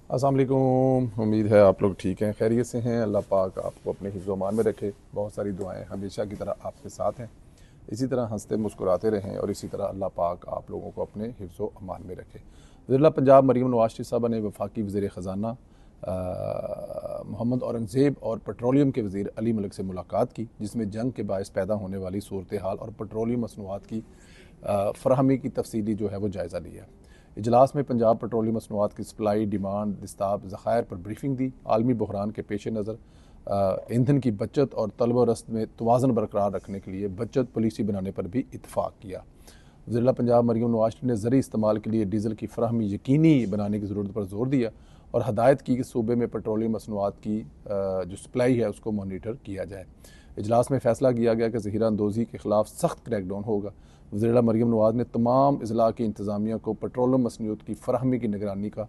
अस्सलाम वालेकुम। उम्मीद है आप लोग ठीक हैं, खैरियत से हैं। अल्लाह पाक आपको अपने हिफ्ज़ व अमान में रखे। बहुत सारी दुआएं हमेशा की तरह आपके साथ हैं। इसी तरह हंसते मुस्कुराते रहें और इसी तरह अल्लाह पाक आप लोगों को अपने हिफ्ज़ व अमान में रखे। वज़ीर पंजाब मरीम नवाज शरीफ साहब ने वफाकी वज़ीर ख़जाना मोहम्मद औरंगज़ेब और पेट्रोलियम के वज़ीर अली मलिक से मुलाकात की, जिसमें जंग के बायस पैदा होने वाली सूरत हाल और पेट्रोलियम मसनूआत की फ़राहमी की तफसीली जो है वो जायज़ा लिया। इजलास में पंजाब पेट्रोलियम मसनूआत की सप्लाई, डिमांड, दस्ताब, ज़खायर पर ब्रीफिंग दी। आलमी बहरान के पेश नज़र ईंधन की बचत और तलब रस्त में तवाज़न बरकरार रखने के लिए बचत पॉलिसी बनाने पर भी इतफाक़ किया। वज़ीर पंजाब मरीम नवाज शरीफ ने ज़रूरी इस्तेमाल के लिए डीज़ल की फ़राहमी यकीनी बनाने की ज़रूरत पर जोर दिया और हदायत की कि सूबे में पेट्रोलियम मसनूआत की जो सप्लाई है उसको मॉनीटर किया जाए। इजलास में फैसला किया गया कि ज़हीरा अंदोज़ी के ख़िलाफ़ सख्त क्रैकडाउन होगा। वज़ीर मरीम नवाज ने तमाम अज़ला की इंतज़ामिया को पेट्रोलियम मसनूआत की फ़राहमी की निगरानी का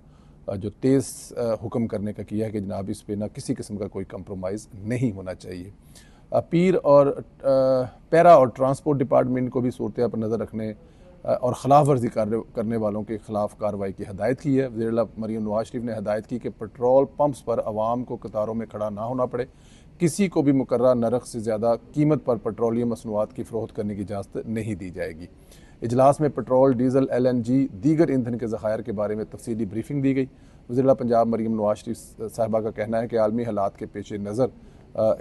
जो तेज़ हुक्म करने का किया है कि जनाब इस पर ना किसी किस्म का कोई कंप्रोमाइज़ नहीं होना चाहिए। पीर और पैरा और ट्रांसपोर्ट डिपार्टमेंट को भी सूरत पर नज़र रखने और ख़िलाफ़ वर्जी करने वालों के ख़िलाफ़ कार्रवाई की हदायत की है। वज़ीर मरीम नवाज शरीफ ने हदायत की कि पेट्रोल पंप्स पर आवाम को कतारों में खड़ा ना होना पड़े। किसी को भी मुकर्रर नरख से ज़्यादा कीमत पर पेट्रोलियम मसनूआत की फ़रोख्त करने की इजाज़त नहीं दी जाएगी। इजलास में पेट्रोल, डीज़ल, LNG दीगर ईंधन के ज़खायर के बारे में तफसीली ब्रीफिंग दी गई। वज़ीर पंजाब मरीम नवाज शरीफ साहिबा का कहना है कि आलमी हालात के पेश नज़र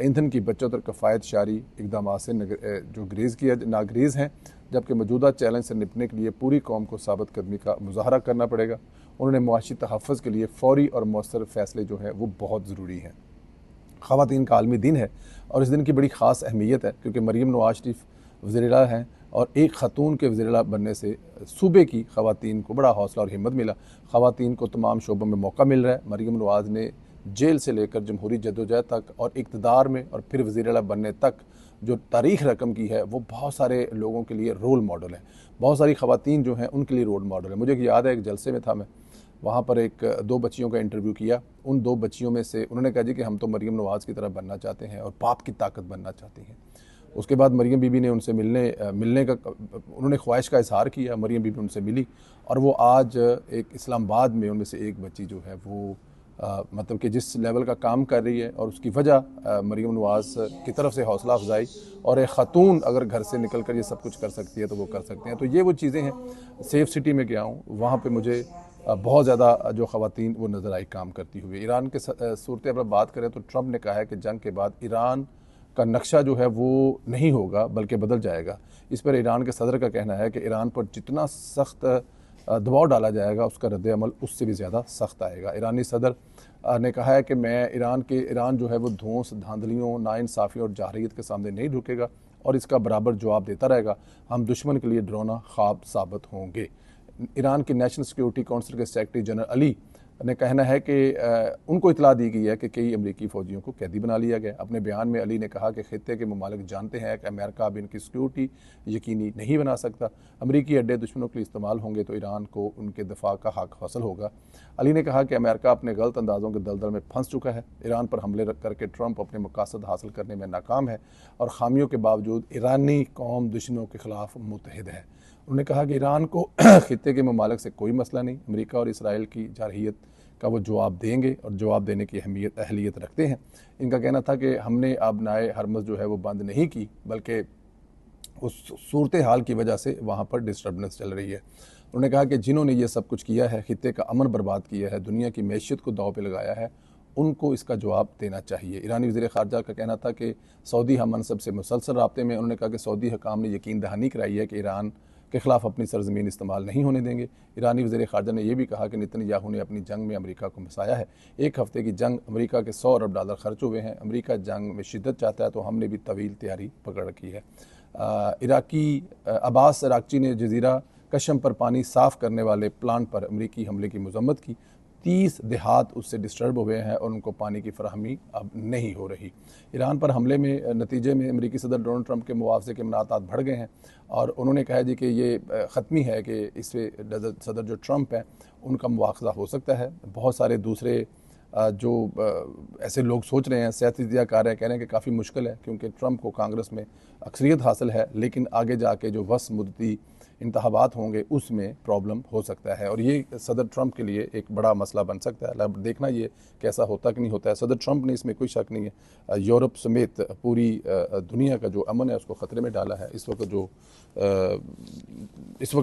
ईंधन की बचत और कफ़ायत शारी इकदाम से जो नागरेज़ हैं, जबकि मौजूदा चैलेंज से निपटने के लिए पूरी कौम को साबित कदमी का मुजाहरा करना पड़ेगा। उन्होंने मुआशी तहफ़्फ़ुज़ के लिए फ़ौरी और मौसर फ़ैसले जो हैं वो बहुत ज़रूरी हैं। ख़वातीन का आलमी दिन है और इस दिन की बड़ी ख़ास अहमियत है क्योंकि मरीम नवाज शरीफ वज़ीर-ए-आला हैं और एक ख़ातून के वज़ीर-ए-आला बनने से सूबे की ख़वातीन को बड़ा हौसला और हिम्मत मिला। ख़वातीन को तमाम शोबों में मौका मिल रहा है। मरीम नवाज ने जेल से लेकर जमहूरी जद्दोजहद तक और इक़्तिदार में और फिर वज़ीर-ए-आला बनने तक जो तारीख़ रकम की है वो बहुत सारे लोगों के लिए रोल मॉडल है। बहुत सारी ख़वातीन जो हैं उनके लिए रोल मॉडल है। मुझे याद है एक जलसे में था मैं, वहाँ पर एक दो बच्चियों का इंटरव्यू किया। उन दो बच्चियों में से उन्होंने कहा जी कि हम तो मरीम नवाज़ की तरह बनना चाहते हैं और बाप की ताकत बनना चाहती हैं। उसके बाद मरीम बीबी ने उनसे मिलने का उन्होंने ख्वाहिश का इजहार किया। मरीम बीबी उनसे मिली और वो आज एक इस्लामाबाद में उनमें से एक बच्ची जो है वो मतलब कि जिस लेवल का काम कर रही है और उसकी वजह मरीम नवाज़ की तरफ से हौसला अफजाई और एक ख़ातून अगर घर से निकल कर ये सब कुछ कर सकती है तो वो कर सकते हैं। तो ये वो चीज़ें हैं। सेफ सिटी में गया हूँ, वहाँ पर मुझे बहुत ज़्यादा जो ख़वातीन वो नज़र आई काम करती हुई। ईरान के सूरत पर बात करें तो ट्रंप ने कहा है कि जंग के बाद ईरान का नक्शा जो है वो नहीं होगा बल्कि बदल जाएगा। इस पर ईरान के सदर का कहना है कि ईरान पर जितना सख्त दबाव डाला जाएगा उसका रद्द अमल उससे भी ज़्यादा सख्त आएगा। ईरानी सदर ने कहा है कि ईरान जो है वो धौंस, धांधलियों, नाइंसाफ़ी और जाहरीत के सामने नहीं झुकेगा और इसका बराबर जवाब देता रहेगा। हम दुश्मन के लिए डरावना ख्वाब साबित होंगे। ईरान की नेशनल सिक्योरिटी काउंसिल के सेक्रेटरी जनरल अली ने कहना है कि उनको इतला दी गई है कि कई अमरीकी फ़ौजियों को कैदी बना लिया गया। अपने बयान में अली ने कहा कि खित्ते के ममालिक जानते हैं कि अमेरिका अब इनकी सिक्योरिटी यकीनी नहीं बना सकता। अमरीकी अड्डे दुश्मनों के लिए इस्तेमाल होंगे तो ईरान को उनके दफा का हक हासिल होगा। अली ने कहा कि अमेरिका अपने गलत अंदाज़ों के दलदल में फंस चुका है। ईरान पर हमले करके ट्रंप अपने मकासद हासिल करने में नाकाम है और खामियों के बावजूद ईरानी कौम दुश्मनों के ख़िलाफ़ मुतहद है। उन्होंने कहा कि ईरान को खित्ते के ममालिक से कोई मसला नहीं, अमेरिका और इसराइल की जारहियत का वो जवाब देंगे और जवाब देने की अहलियत रखते हैं। इनका कहना था कि हमने अब नाए हरमज़ जो है वो बंद नहीं की बल्कि उस सूरत हाल की वजह से वहाँ पर डिस्टर्बेंस चल रही है। उन्होंने कहा कि जिन्होंने ये सब कुछ किया है, खित्ते का अमन बर्बाद किया है, दुनिया की मैशियत को दाव पे लगाया है, उनको इसका जवाब देना चाहिए। ईरानी वज़ीर ख़ारजा का कहना था कि सऊदी हम मनसब से मुसलसल राब्ते में। उन्होंने कहा कि सऊदी हुकाम ने यकीन दहानी कराई है कि ईरान के ख़िलाफ़ अपनी सरज़मीन इस्तेमाल नहीं होने देंगे। ईरानी वज़ीर ख़ारजा ने यह भी कहा कि नेतन्याहू ने अपनी जंग में अमेरिका को फंसाया है। एक हफ़्ते की जंग, अमेरिका के $100 अरब खर्च हुए हैं। अमेरिका जंग में शिद्दत चाहता है तो हमने भी तवील तैयारी पकड़ रखी है। इराकी अब्बास अराक़ची ने जज़ीरा कशम पर पानी साफ़ करने वाले प्लांट पर अमेरिकी हमले की मज़म्मत की। 30 देहात उससे डिस्टर्ब हुए हैं और उनको पानी की फराहमी अब नहीं हो रही। ईरान पर हमले में नतीजे में अमेरिकी सदर डोनाल्ड ट्रंप के मुआवजे के मनातात बढ़ गए हैं और उन्होंने कहा जी कि ये ख़त्मी है कि इससे सदर जो ट्रंप है उनका मुआवजा हो सकता है। बहुत सारे दूसरे जो ऐसे लोग सोच रहे हैं, सियासतकार हैं, कह रहे हैं कि काफ़ी मुश्किल है क्योंकि ट्रंप को कांग्रेस में अक्सरियत हासिल है, लेकिन आगे जाके जो वस मुद्दती इंतखाबात होंगे उसमें प्रॉब्लम हो सकता है, और ये सदर ट्रंप के लिए एक बड़ा मसला बन सकता है। अब देखना ये कैसा होता कि नहीं होता है। सदर ट्रंप ने, इसमें कोई शक नहीं है, यूरोप समेत पूरी दुनिया का जो अमन है उसको ख़तरे में डाला है। इस वक्त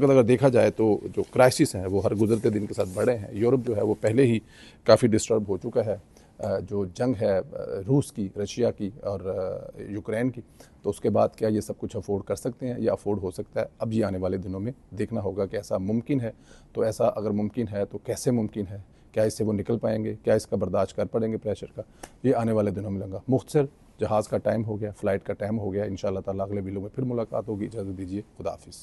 अगर देखा जाए तो जो क्राइसिस हैं वो हर गुजरते दिन के साथ बढ़े हैं। यूरोप जो है वो पहले ही काफ़ी डिस्टर्ब हो चुका है। जो जंग है रूस की, रशिया की और यूक्रेन की, तो उसके बाद क्या ये सब कुछ अफोर्ड कर सकते हैं? या अफोर्ड हो सकता है? अब ये आने वाले दिनों में देखना होगा कि ऐसा मुमकिन है। तो ऐसा अगर मुमकिन है तो कैसे मुमकिन है? क्या इससे वो निकल पाएंगे? क्या इसका बर्दाश्त कर पड़ेंगे प्रेशर का? ये आने वाले दिनों में लगा। मुख्तसर जहाज़ का टाइम हो गया, फ़्लाइट का टाइम हो गया। इंशाअल्लाह ताला अगले वीडियो में फिर मुलाकात होगी। इजाज़त दीजिए, खुदा हाफिज़।